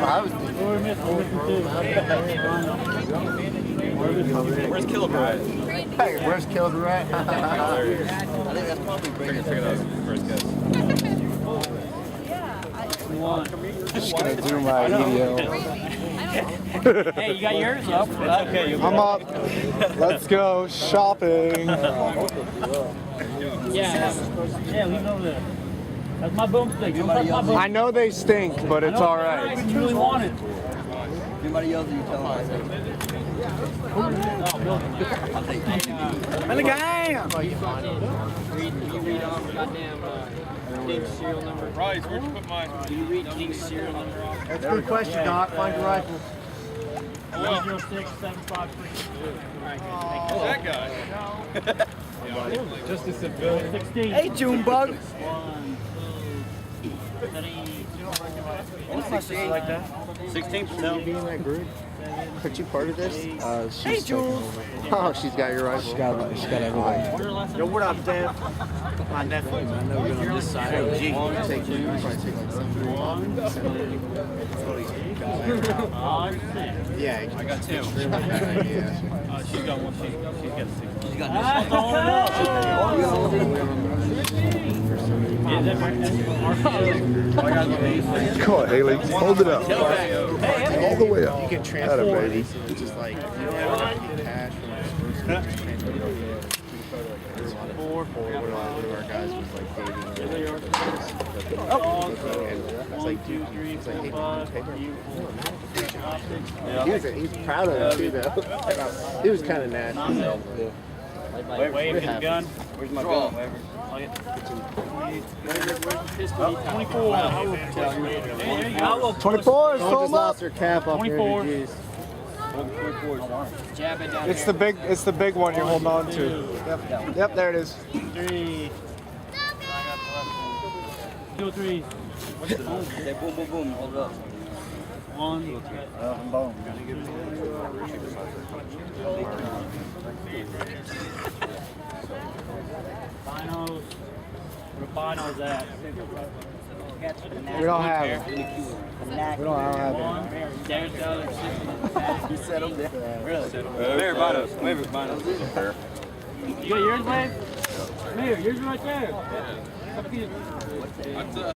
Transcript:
I was Where's Killer Brett? Hey, where's Killer Brett? I think that's probably bringing it that was first guess. Just gonna do my EDO. Hey, you got yours up? Okay, I'm up. Let's go shopping. Yeah, leave it over there. That's my boomstick. Don't touch my boomstick. I know they stink, but it's all right. You really want it. Anybody else you tell them? And the game. You read off goddamn King's serial number. Right, where'd you put mine? Do you read King's serial number off? That's a good question, Doc. Find your rifle. 106753. Who's that guy? Just a civilian. 16. Hey, Junebug. 1, 2, 3. Like that? 16%. Be in that group. Aren't you part of this? Hey, Jules. Oh, she's got your rifle. She got everybody. Yo, what up, Dan? My nephew. I know you're on this side. Hey, G. Take two. Yeah, I got two. She's got one. She's got 6. She's got Come on, Haley. Hold it up. All the way up. you can Atta transfer baby. these. It's just like, you have cash from this person. One of our guys was like dating. It's like, dude, it's like, hey, he's proud of it too, though. He was kind of nasty. Wave his gun. Where's my gun? 24. 24 is Someone so just much. lost her cap off 24. there. Geez. Jab it down. It's the big one you're holding on to. Yep, there it is. 3. 2, 3. Say boom, boom, boom. Hold it up. 1. Boom. Binos. Where the binos at? We don't have it. We don't have it. There's the other 6. You said them there. Really? There, Binos. Wait, Binos. You got yours, Wave? Come here, yours right there.